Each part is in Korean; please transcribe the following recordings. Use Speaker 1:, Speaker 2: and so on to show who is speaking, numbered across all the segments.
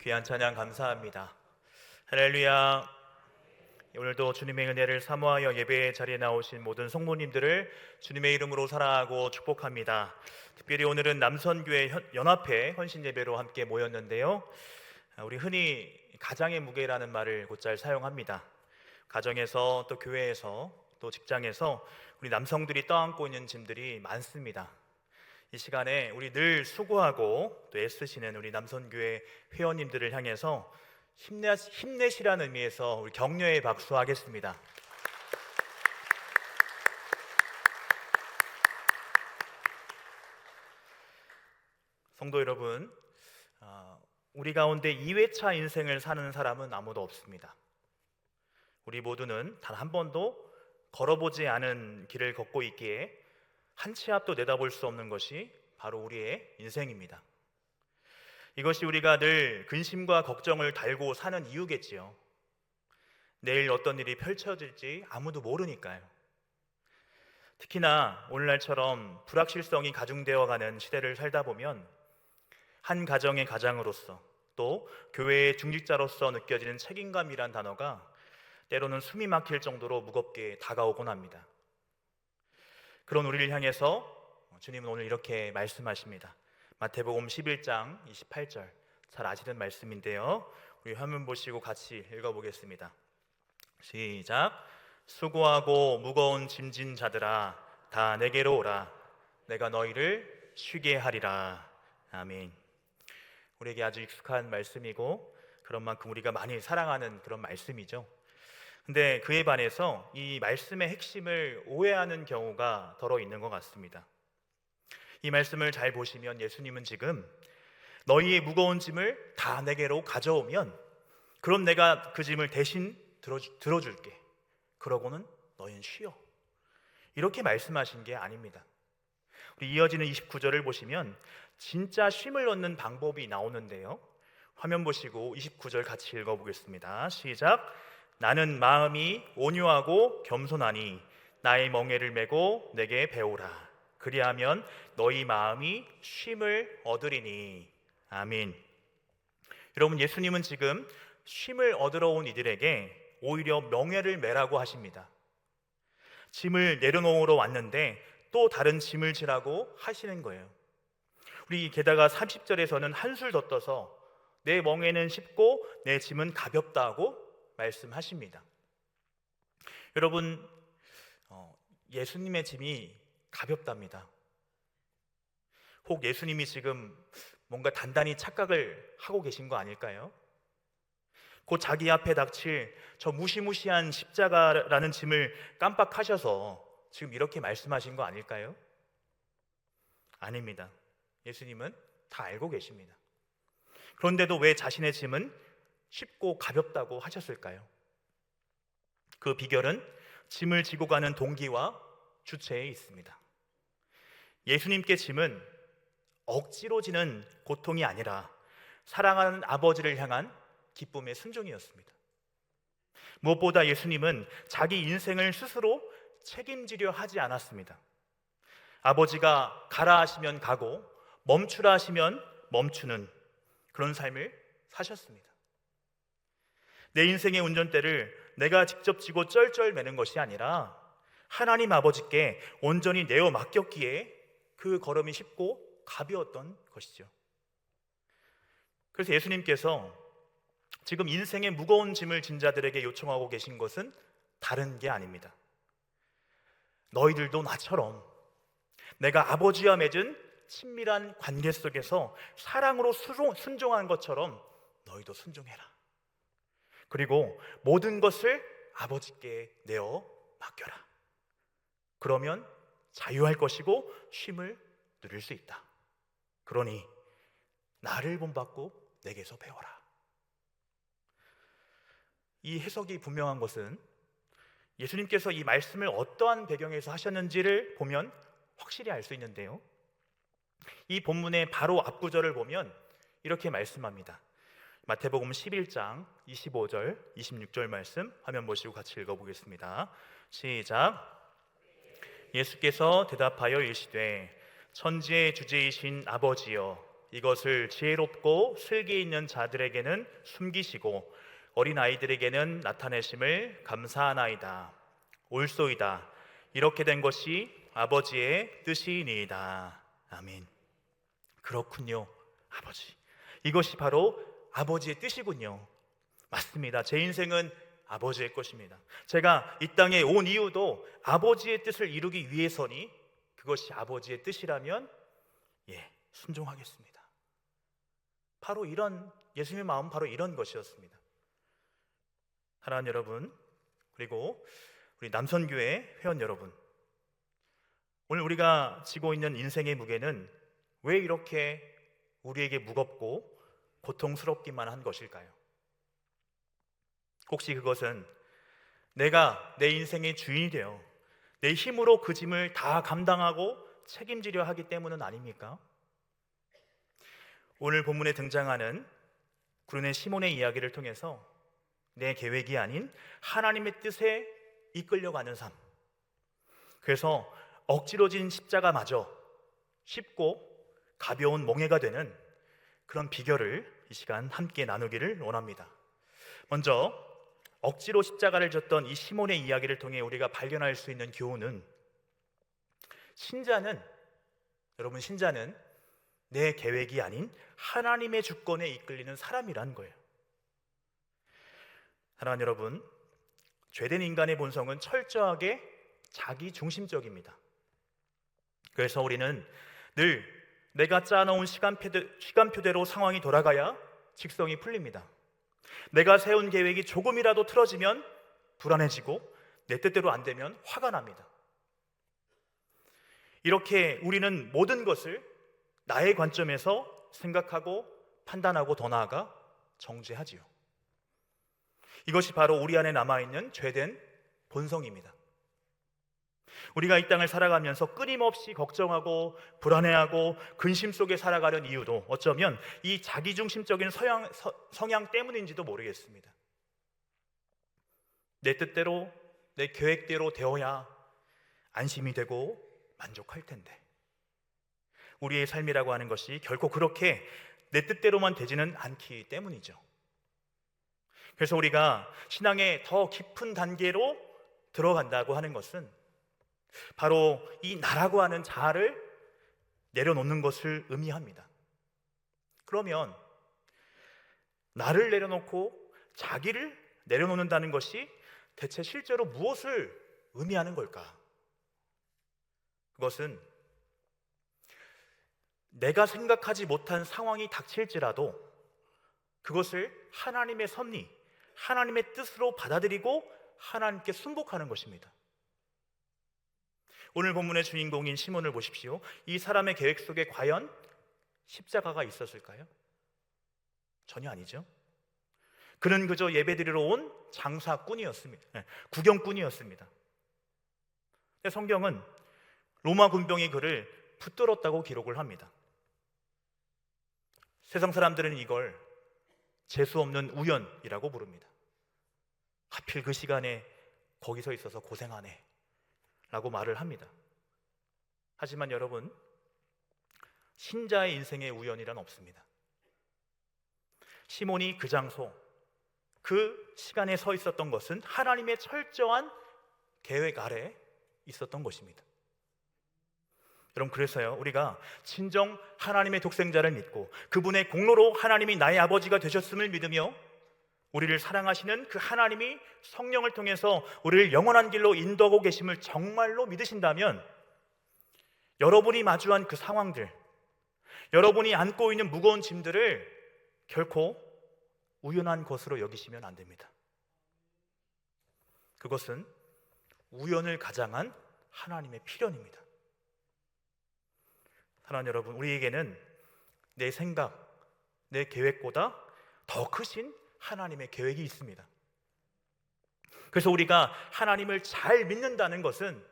Speaker 1: 귀한 찬양 감사합니다. 할렐루야. 오늘도 주님의 은혜를 사모하여 예배의 자리에 나오신 모든 성도님들을 주님의 이름으로 사랑하고 축복합니다. 특별히 오늘은 남선교회 연합회 헌신 예배로 함께 모였는데요. 우리 흔히 가장의 무게라는 말을 곧잘 사용합니다. 가정에서 또 교회에서 또 직장에서 우리 남성들이 떠안고 있는 짐들이 많습니다. 이 시간에 우리 늘 수고하고 또 애쓰시는 우리 남선교회 회원님들을 향해서 힘내시라는 의미에서 우리 격려의 박수 하겠습니다. 성도 여러분, 우리 가운데 2회차 인생을 사는 사람은 아무도 없습니다. 우리 모두는 단 한 번도 걸어보지 않은 길을 걷고 있기에 한 치 앞도 내다볼 수 없는 것이 바로 우리의 인생입니다. 이것이 우리가 늘 근심과 걱정을 달고 사는 이유겠지요. 내일 어떤 일이 펼쳐질지 아무도 모르니까요. 특히나 오늘날처럼 불확실성이 가중되어가는 시대를 살다 보면 한 가정의 가장으로서 또 교회의 중직자로서 느껴지는 책임감이란 단어가 때로는 숨이 막힐 정도로 무겁게 다가오곤 합니다. 그런 우리를 향해서 주님은 오늘 이렇게 말씀하십니다. 마태복음 11장 28절, 잘 아시는 말씀인데요. 우리 화면 보시고 같이 읽어보겠습니다. 시작. 수고하고 무거운 짐진 자들아 다 내게로 오라. 내가 너희를 쉬게 하리라. 아멘. 우리에게 아주 익숙한 말씀이고 그런 만큼 우리가 많이 사랑하는 그런 말씀이죠. 근데 그에 반해서 이 말씀의 핵심을 오해하는 경우가 더러 있는 것 같습니다. 이 말씀을 잘 보시면 예수님은 지금 너희의 무거운 짐을 다 내게로 가져오면 그럼 내가 그 짐을 대신 들어줄게. 그러고는 너희는 쉬어. 이렇게 말씀하신 게 아닙니다. 우리 이어지는 29절을 보시면 진짜 쉼을 얻는 방법이 나오는데요. 화면 보시고 29절 같이 읽어보겠습니다. 시작. 나는 마음이 온유하고 겸손하니 나의 멍에를 메고 내게 배우라. 그리하면 너희 마음이 쉼을 얻으리니. 아멘. 여러분, 예수님은 지금 쉼을 얻으러 온 이들에게 오히려 명예를 매라고 하십니다. 짐을 내려놓으러 왔는데 또 다른 짐을 지라고 하시는 거예요. 우리 게다가 30절에서는 한술 더 떠서 내 멍에는 쉽고 내 짐은 가볍다고 말씀하십니다. 여러분, 예수님의 짐이 가볍답니다. 혹 예수님이 지금 뭔가 단단히 착각을 하고 계신 거 아닐까요? 곧 자기 앞에 닥칠 저 무시무시한 십자가라는 짐을 깜빡하셔서 지금 이렇게 말씀하신 거 아닐까요? 아닙니다. 예수님은 다 알고 계십니다. 그런데도 왜 자신의 짐은 쉽고 가볍다고 하셨을까요? 그 비결은 짐을 지고 가는 동기와 주체에 있습니다. 예수님께 짐은 억지로 지는 고통이 아니라 사랑하는 아버지를 향한 기쁨의 순종이었습니다. 무엇보다 예수님은 자기 인생을 스스로 책임지려 하지 않았습니다. 아버지가 가라 하시면 가고 멈추라 하시면 멈추는 그런 삶을 사셨습니다. 내 인생의 운전대를 내가 직접 쥐고 쩔쩔매는 것이 아니라 하나님 아버지께 온전히 내어 맡겼기에 그 걸음이 쉽고 가벼웠던 것이죠. 그래서 예수님께서 지금 인생의 무거운 짐을 진 자들에게 요청하고 계신 것은 다른 게 아닙니다. 너희들도 나처럼 내가 아버지와 맺은 친밀한 관계 속에서 사랑으로 순종한 것처럼 너희도 순종해라. 그리고 모든 것을 아버지께 내어 맡겨라. 그러면 자유할 것이고 쉼을 누릴 수 있다. 그러니 나를 본받고 내게서 배워라. 이 해석이 분명한 것은 예수님께서 이 말씀을 어떠한 배경에서 하셨는지를 보면 확실히 알 수 있는데요. 이 본문의 바로 앞구절을 보면 이렇게 말씀합니다. 마태복음 11장 25절, 26절 말씀 화면 보시고 같이 읽어보겠습니다. 시작. 예수께서 대답하여 이르시되 천지의 주제이신 아버지여 이것을 지혜롭고 슬기 있는 자들에게는 숨기시고 어린 아이들에게는 나타내심을 감사하나이다. 옳소이다. 이렇게 된 것이 아버지의 뜻이니이다. 아멘. 그렇군요, 아버지. 이것이 바로 아버지의 뜻이군요. 맞습니다. 제 인생은 아버지의 것입니다. 제가 이 땅에 온 이유도 아버지의 뜻을 이루기 위해서니 그것이 아버지의 뜻이라면 순종하겠습니다. 바로 이런 예수님의 마음, 바로 이런 것이었습니다. 사랑하는 여러분, 그리고 우리 남선교회 회원 여러분, 오늘 우리가 지고 있는 인생의 무게는 왜 이렇게 우리에게 무겁고 고통스럽기만 한 것일까요? 혹시 그것은 내가 내 인생의 주인이 되어 내 힘으로 그 짐을 다 감당하고 책임지려 하기 때문은 아닙니까? 오늘 본문에 등장하는 구른의 시몬의 이야기를 통해서 내 계획이 아닌 하나님의 뜻에 이끌려가는 삶, 그래서 억지로 진 십자가마저 쉽고 가벼운 몽해가 되는 그런 비결을 이 시간 함께 나누기를 원합니다. 먼저 억지로 십자가를 졌던 이 시몬의 이야기를 통해 우리가 발견할 수 있는 교훈은, 신자는 내 계획이 아닌 하나님의 주권에 이끌리는 사람이라는 거예요. 사랑하는 여러분, 죄된 인간의 본성은 철저하게 자기 중심적입니다. 그래서 우리는 늘 내가 짜놓은 시간표대로 상황이 돌아가야 직성이 풀립니다. 내가 세운 계획이 조금이라도 틀어지면 불안해지고 내 뜻대로 안 되면 화가 납니다. 이렇게 우리는 모든 것을 나의 관점에서 생각하고 판단하고 더 나아가 정죄하지요. 이것이 바로 우리 안에 남아있는 죄된 본성입니다. 우리가 이 땅을 살아가면서 끊임없이 걱정하고 불안해하고 근심 속에 살아가는 이유도 어쩌면 이 자기중심적인 성향 때문인지도 모르겠습니다. 내 뜻대로, 내 계획대로 되어야 안심이 되고 만족할 텐데, 우리의 삶이라고 하는 것이 결코 그렇게 내 뜻대로만 되지는 않기 때문이죠. 그래서 우리가 신앙의 더 깊은 단계로 들어간다고 하는 것은 바로 이 나라고 하는 자아를 내려놓는 것을 의미합니다. 그러면 나를 내려놓고 자기를 내려놓는다는 것이 대체 실제로 무엇을 의미하는 걸까? 그것은 내가 생각하지 못한 상황이 닥칠지라도 그것을 하나님의 섭리, 하나님의 뜻으로 받아들이고 하나님께 순복하는 것입니다. 오늘 본문의 주인공인 시몬을 보십시오. 이 사람의 계획 속에 과연 십자가가 있었을까요? 전혀 아니죠. 그는 그저 예배드리러 온 장사꾼이었습니다. 구경꾼이었습니다. 성경은 로마 군병이 그를 붙들었다고 기록을 합니다. 세상 사람들은 이걸 재수없는 우연이라고 부릅니다. 하필 그 시간에 거기서 있어서 고생하네 라고 말을 합니다. 하지만 여러분, 신자의 인생에 우연이란 없습니다. 시몬이 그 장소, 그 시간에 서 있었던 것은 하나님의 철저한 계획 아래 있었던 것입니다. 여러분, 그래서요, 우리가 진정 하나님의 독생자를 믿고 그분의 공로로 하나님이 나의 아버지가 되셨음을 믿으며 우리를 사랑하시는 그 하나님이 성령을 통해서 우리를 영원한 길로 인도하고 계심을 정말로 믿으신다면, 여러분이 마주한 그 상황들, 여러분이 안고 있는 무거운 짐들을 결코 우연한 것으로 여기시면 안 됩니다. 그것은 우연을 가장한 하나님의 필연입니다. 사랑하는 여러분, 우리에게는 내 생각, 내 계획보다 더 크신 하나님의 계획이 있습니다. 그래서 우리가 하나님을 잘 믿는다는 것은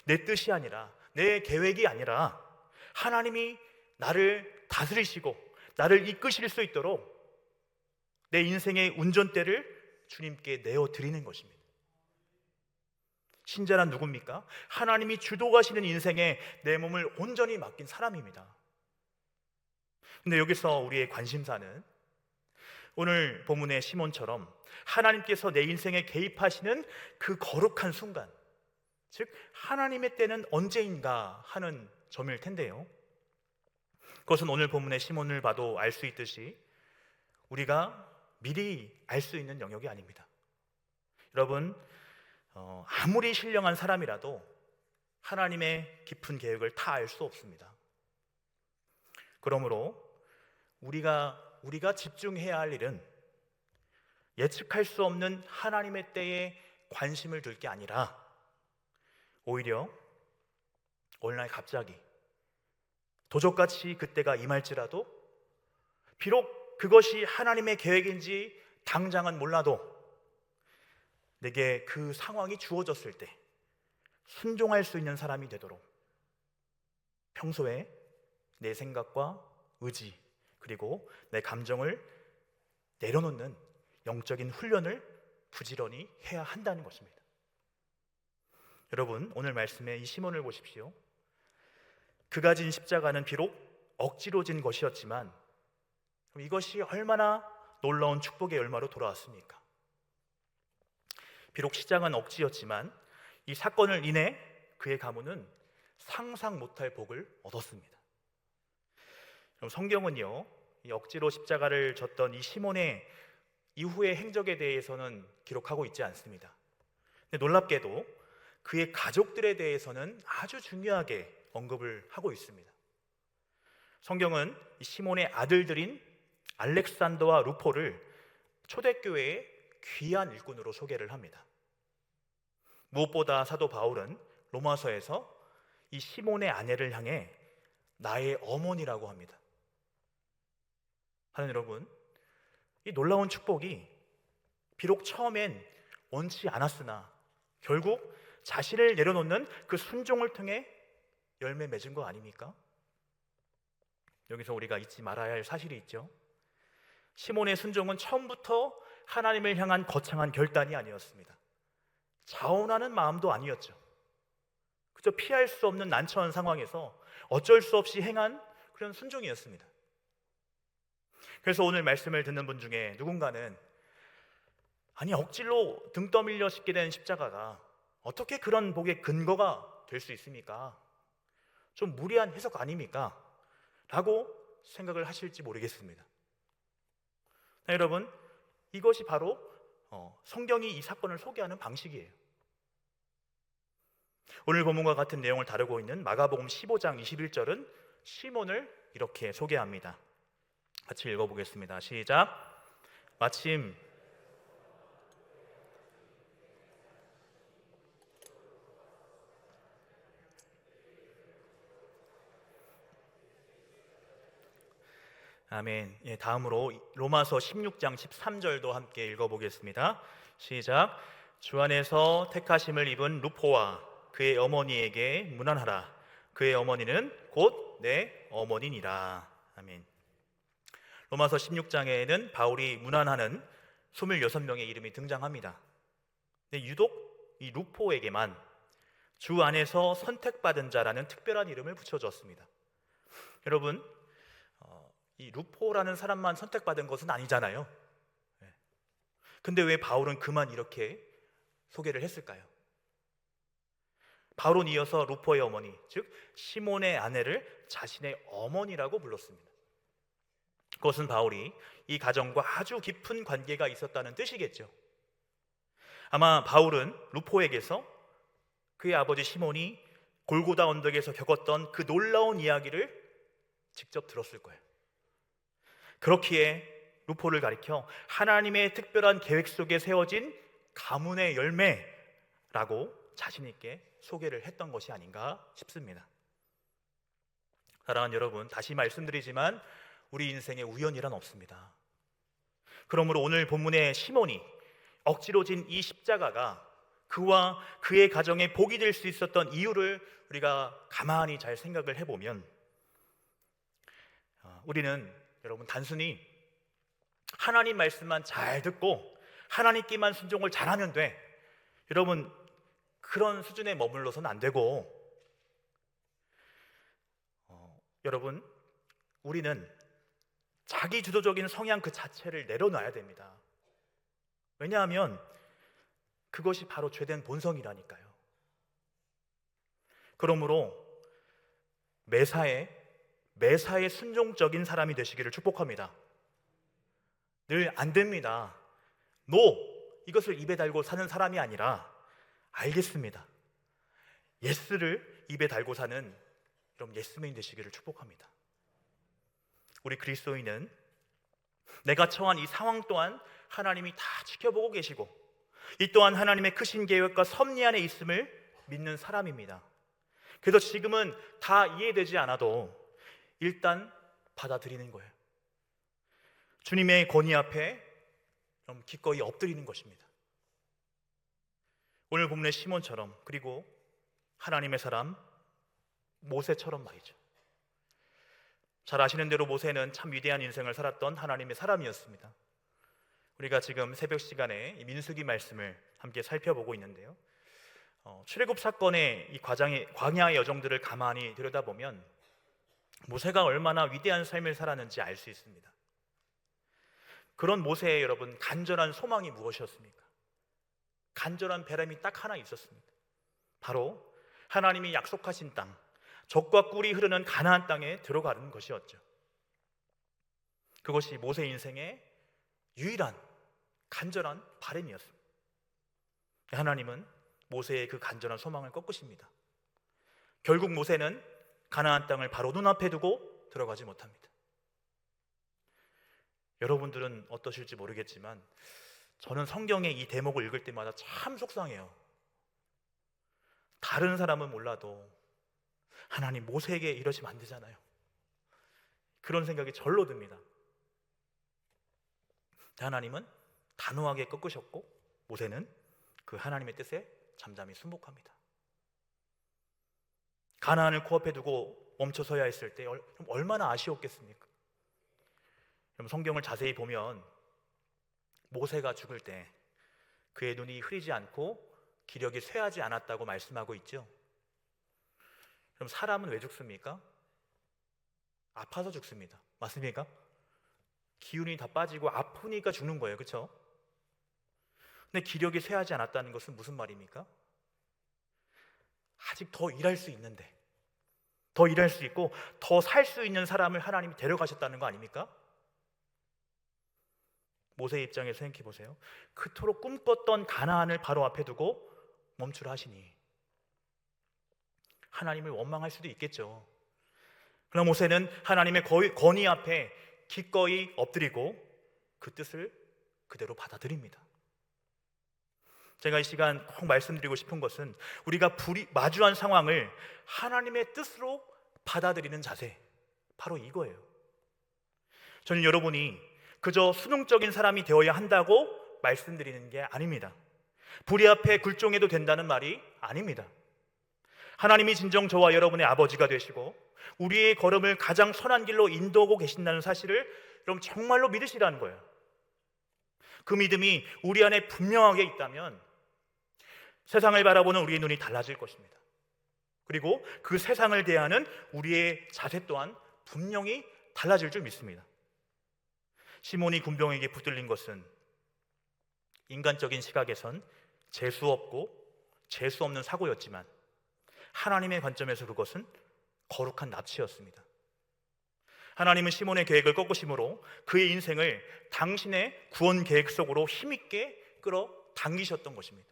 Speaker 1: 내 뜻이 아니라, 내 계획이 아니라 하나님이 나를 다스리시고 나를 이끄실 수 있도록 내 인생의 운전대를 주님께 내어드리는 것입니다. 신자란 누굽니까? 하나님이 주도하시는 인생에 내 몸을 온전히 맡긴 사람입니다. 근데 여기서 우리의 관심사는 오늘 본문의 시몬처럼 하나님께서 내 인생에 개입하시는 그 거룩한 순간, 즉 하나님의 때는 언제인가 하는 점일 텐데요, 그것은 오늘 본문의 시몬을 봐도 알 수 있듯이 우리가 미리 알 수 있는 영역이 아닙니다. 여러분, 아무리 신령한 사람이라도 하나님의 깊은 계획을 다 알 수 없습니다. 그러므로 우리가 집중해야 할 일은 예측할 수 없는 하나님의 때에 관심을 둘 게 아니라 오히려 어느 날 갑자기 도적같이 그때가 임할지라도, 비록 그것이 하나님의 계획인지 당장은 몰라도 내게 그 상황이 주어졌을 때 순종할 수 있는 사람이 되도록 평소에 내 생각과 의지 그리고 내 감정을 내려놓는 영적인 훈련을 부지런히 해야 한다는 것입니다. 여러분, 오늘 말씀에 이 시몬을 보십시오. 그가 진 십자가는 비록 억지로 진 것이었지만 이것이 얼마나 놀라운 축복의 열마로 돌아왔습니까? 비록 시작은 억지였지만 이 사건을 인해 그의 가문은 상상 못할 복을 얻었습니다. 성경은요, 이 억지로 십자가를 졌던 이 시몬의 이후의 행적에 대해서는 기록하고 있지 않습니다. 근데 놀랍게도 그의 가족들에 대해서는 아주 중요하게 언급을 하고 있습니다. 성경은 이 시몬의 아들들인 알렉산더와 루포를 초대교회의 귀한 일꾼으로 소개를 합니다. 무엇보다 사도 바울은 로마서에서 이 시몬의 아내를 향해 나의 어머니라고 합니다. 하는 여러분, 이 놀라운 축복이 비록 처음엔 원치 않았으나 결국 자신을 내려놓는 그 순종을 통해 열매 맺은 거 아닙니까? 여기서 우리가 잊지 말아야 할 사실이 있죠. 시몬의 순종은 처음부터 하나님을 향한 거창한 결단이 아니었습니다. 자원하는 마음도 아니었죠. 그저 피할 수 없는 난처한 상황에서 어쩔 수 없이 행한 그런 순종이었습니다. 그래서 오늘 말씀을 듣는 분 중에 누군가는 억지로 등 떠밀려 싣게 된 십자가가 어떻게 그런 복의 근거가 될 수 있습니까? 좀 무리한 해석 아닙니까? 라고 생각을 하실지 모르겠습니다. 여러분, 이것이 바로 성경이 이 사건을 소개하는 방식이에요. 오늘 본문과 같은 내용을 다루고 있는 마가복음 15장 21절은 시몬을 이렇게 소개합니다. 같이 읽어보겠습니다. 시작. 마침 아멘. 다음으로 로마서 16장 13절도 함께 읽어보겠습니다. 시작. 주 안에서 택하심을 입은 루포와 그의 어머니에게 문안하라. 그의 어머니는 곧 내 어머니니라. 아멘. 로마서 16장에는 바울이 문안하는 26명의 이름이 등장합니다. 근데 유독 이 루포에게만 주 안에서 선택받은 자라는 특별한 이름을 붙여줬습니다. 여러분, 이 루포라는 사람만 선택받은 것은 아니잖아요. 근데 왜 바울은 그만 이렇게 소개를 했을까요? 바울은 이어서 루포의 어머니, 즉 시몬의 아내를 자신의 어머니라고 불렀습니다. 그것은 바울이 이 가정과 아주 깊은 관계가 있었다는 뜻이겠죠. 아마 바울은 루포에게서 그의 아버지 시몬이 골고다 언덕에서 겪었던 그 놀라운 이야기를 직접 들었을 거예요. 그렇기에 루포를 가리켜 하나님의 특별한 계획 속에 세워진 가문의 열매라고 자신 있게 소개를 했던 것이 아닌가 싶습니다. 사랑하는 여러분, 다시 말씀드리지만 우리 인생에 우연이란 없습니다. 그러므로 오늘 본문의 시몬이 억지로 진 이 십자가가 그와 그의 가정에 복이 될 수 있었던 이유를 우리가 가만히 잘 생각을 해보면 우리는 여러분 단순히 하나님 말씀만 잘 듣고 하나님께만 순종을 잘하면 돼, 여러분 그런 수준에 머물러서는 안 되고, 여러분 우리는 자기 주도적인 성향 그 자체를 내려놔야 됩니다. 왜냐하면 그것이 바로 죄된 본성이라니까요. 그러므로 매사에 순종적인 사람이 되시기를 축복합니다. 늘 안 됩니다. 노! 이것을 입에 달고 사는 사람이 아니라 알겠습니다. 예스를 입에 달고 사는 그럼 예스맨 되시기를 축복합니다. 우리 그리스도인은 내가 처한 이 상황 또한 하나님이 다 지켜보고 계시고 이 또한 하나님의 크신 계획과 섭리 안에 있음을 믿는 사람입니다. 그래서 지금은 다 이해되지 않아도 일단 받아들이는 거예요. 주님의 권위 앞에 기꺼이 엎드리는 것입니다. 오늘 본문의 시몬처럼, 그리고 하나님의 사람 모세처럼 말이죠. 잘 아시는 대로 모세는 참 위대한 인생을 살았던 하나님의 사람이었습니다. 우리가 지금 새벽 시간에 이 민수기 말씀을 함께 살펴보고 있는데요, 출애굽 사건의 이 광야의 여정들을 가만히 들여다보면 모세가 얼마나 위대한 삶을 살았는지 알 수 있습니다. 그런 모세의 여러분 간절한 소망이 무엇이었습니까? 간절한 바람이 딱 하나 있었습니다. 바로 하나님이 약속하신 땅, 젖과 꿀이 흐르는 가나안 땅에 들어가는 것이었죠. 그것이 모세 인생의 유일한 간절한 바람이었습니다. 하나님은 모세의 그 간절한 소망을 꺾으십니다. 결국 모세는 가나안 땅을 바로 눈앞에 두고 들어가지 못합니다. 여러분들은 어떠실지 모르겠지만 저는 성경의 이 대목을 읽을 때마다 참 속상해요. 다른 사람은 몰라도 하나님 모세에게 이러시면 안 되잖아요. 그런 생각이 절로 듭니다. 하나님은 단호하게 꺾으셨고 모세는 그 하나님의 뜻에 잠잠히 순복합니다. 가나안을 코앞에 두고 멈춰서야 했을 때 얼마나 아쉬웠겠습니까? 성경을 자세히 보면 모세가 죽을 때 그의 눈이 흐리지 않고 기력이 쇠하지 않았다고 말씀하고 있죠. 그럼 사람은 왜 죽습니까? 아파서 죽습니다. 맞습니까? 기운이 다 빠지고 아프니까 죽는 거예요. 그렇죠? 근데 기력이 쇠하지 않았다는 것은 무슨 말입니까? 아직 더 일할 수 있는데, 더 일할 수 있고 더 살 수 있는 사람을 하나님이 데려가셨다는 거 아닙니까? 모세의 입장에서 생각해 보세요. 그토록 꿈꿨던 가나안을 바로 앞에 두고 멈추라 하시니 하나님을 원망할 수도 있겠죠. 그러나 모세는 하나님의 권위 앞에 기꺼이 엎드리고 그 뜻을 그대로 받아들입니다. 제가 이 시간 꼭 말씀드리고 싶은 것은 우리가 마주한 상황을 하나님의 뜻으로 받아들이는 자세, 바로 이거예요. 저는 여러분이 그저 수능적인 사람이 되어야 한다고 말씀드리는 게 아닙니다. 불의 앞에 굴종해도 된다는 말이 아닙니다. 하나님이 진정 저와 여러분의 아버지가 되시고 우리의 걸음을 가장 선한 길로 인도하고 계신다는 사실을 여러분 정말로 믿으시라는 거예요. 그 믿음이 우리 안에 분명하게 있다면 세상을 바라보는 우리의 눈이 달라질 것입니다. 그리고 그 세상을 대하는 우리의 자세 또한 분명히 달라질 줄 믿습니다. 시몬이 군병에게 붙들린 것은 인간적인 시각에선 재수 없고 재수 없는 사고였지만 하나님의 관점에서 그것은 거룩한 납치였습니다. 하나님은 시몬의 계획을 꺾으심으로 그의 인생을 당신의 구원 계획 속으로 힘있게 끌어당기셨던 것입니다.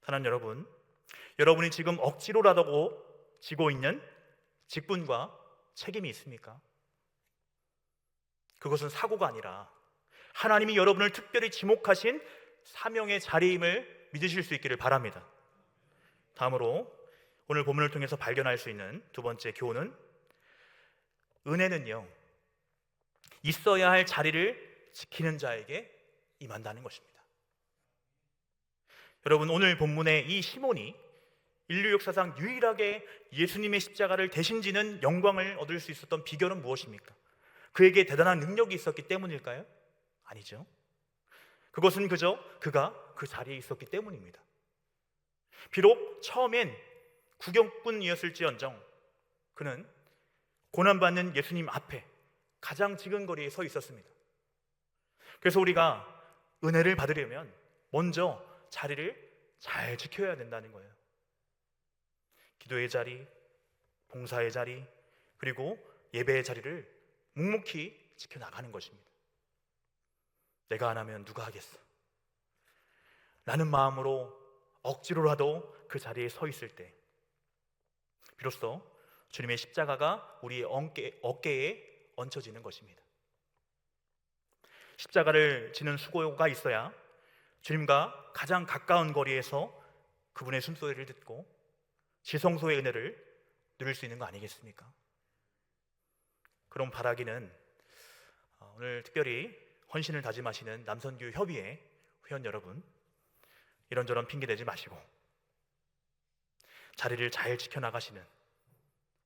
Speaker 1: 사랑하는 여러분, 여러분이 지금 억지로라도 지고 있는 직분과 책임이 있습니까? 그것은 사고가 아니라 하나님이 여러분을 특별히 지목하신 사명의 자리임을 믿으실 수 있기를 바랍니다. 다음으로 오늘 본문을 통해서 발견할 수 있는 두 번째 교훈은 은혜는요, 있어야 할 자리를 지키는 자에게 임한다는 것입니다. 여러분, 오늘 본문의 이 시몬이 인류 역사상 유일하게 예수님의 십자가를 대신 지는 영광을 얻을 수 있었던 비결은 무엇입니까? 그에게 대단한 능력이 있었기 때문일까요? 아니죠. 그것은 그저 그가 그 자리에 있었기 때문입니다. 비록 처음엔 구경꾼이었을지언정 그는 고난받는 예수님 앞에 가장 지근거리에 서 있었습니다. 그래서 우리가 은혜를 받으려면 먼저 자리를 잘 지켜야 된다는 거예요. 기도의 자리, 봉사의 자리, 그리고 예배의 자리를 묵묵히 지켜나가는 것입니다. 내가 안 하면 누가 하겠어? 라는 마음으로 억지로라도 그 자리에 서 있을 때 비로소 주님의 십자가가 우리의 어깨에 얹혀지는 것입니다. 십자가를 지는 수고가 있어야 주님과 가장 가까운 거리에서 그분의 숨소리를 듣고 지성소의 은혜를 누릴 수 있는 거 아니겠습니까? 그럼 바라기는 오늘 특별히 헌신을 다짐하시는 남선교 협의회 회원 여러분, 이런저런 핑계 대지 마시고 자리를 잘 지켜나가시는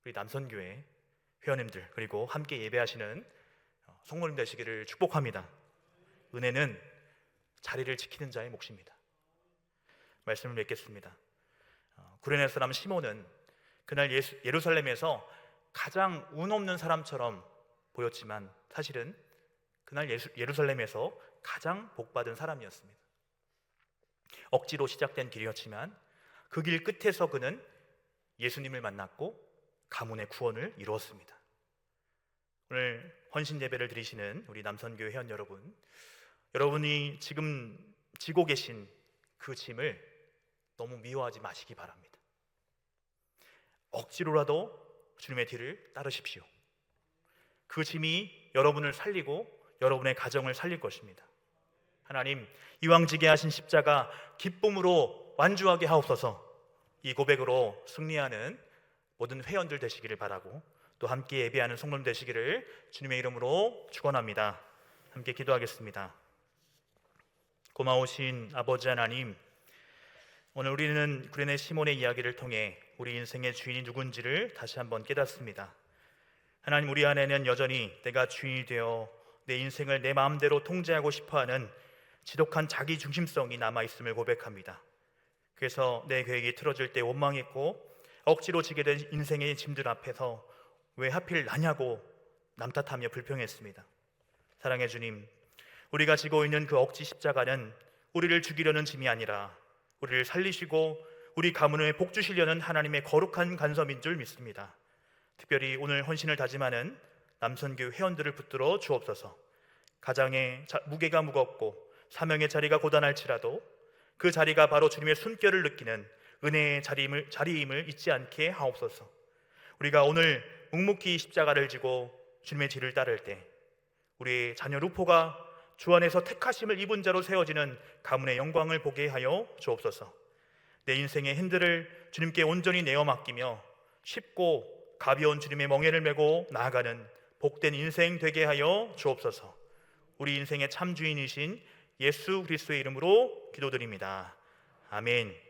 Speaker 1: 우리 남선교회 회원님들, 그리고 함께 예배하시는 성도님 되시기를 축복합니다. 은혜는 자리를 지키는 자의 몫입니다. 말씀을 맺겠습니다. 구레네 사람 시몬은 그날 예루살렘에서 가장 운 없는 사람처럼 보였지만 사실은 그날 예루살렘에서 가장 복받은 사람이었습니다. 억지로 시작된 길이었지만 그 길 끝에서 그는 예수님을 만났고 가문의 구원을 이루었습니다. 오늘 헌신 예배를 드리시는 우리 남선교회 회원 여러분, 여러분이 지금 지고 계신 그 짐을 너무 미워하지 마시기 바랍니다. 억지로라도 주님의 뒤를 따르십시오. 그 짐이 여러분을 살리고 여러분의 가정을 살릴 것입니다. 하나님, 이왕지게 하신 십자가 기쁨으로 완주하게 하옵소서. 이 고백으로 승리하는 모든 회원들 되시기를 바라고, 또 함께 예배하는 성도님 되시기를 주님의 이름으로 축원합니다. 함께 기도하겠습니다. 고마우신 아버지 하나님, 오늘 우리는 구레네 시몬의 이야기를 통해 우리 인생의 주인이 누군지를 다시 한번 깨닫습니다. 하나님, 우리 안에는 여전히 내가 주인이 되어 내 인생을 내 마음대로 통제하고 싶어하는 지독한 자기 중심성이 남아있음을 고백합니다. 그래서 내 계획이 틀어질 때 원망했고 억지로 지게 된 인생의 짐들 앞에서 왜 하필 나냐고 남탓하며 불평했습니다. 사랑의 주님, 우리가 지고 있는 그 억지 십자가는 우리를 죽이려는 짐이 아니라 우리를 살리시고 우리 가문에 복 주시려는 하나님의 거룩한 간섭인 줄 믿습니다. 특별히 오늘 헌신을 다짐하는 남선교 회원들을 붙들어 주옵소서. 가장의 무게가 무겁고 사명의 자리가 고단할지라도 그 자리가 바로 주님의 숨결을 느끼는 은혜의 자리임을 잊지 않게 하옵소서. 우리가 오늘 묵묵히 십자가를 지고 주님의 뒤를 따를 때 우리의 자녀 루포가 주 안에서 택하심을 입은 자로 세워지는 가문의 영광을 보게 하여 주옵소서. 내 인생의 핸들을 주님께 온전히 내어 맡기며 쉽고 가벼운 주님의 멍에를 메고 나아가는 복된 인생 되게 하여 주옵소서. 우리 인생의 참 주인이신 예수 그리스도의 이름으로 기도드립니다. 아멘.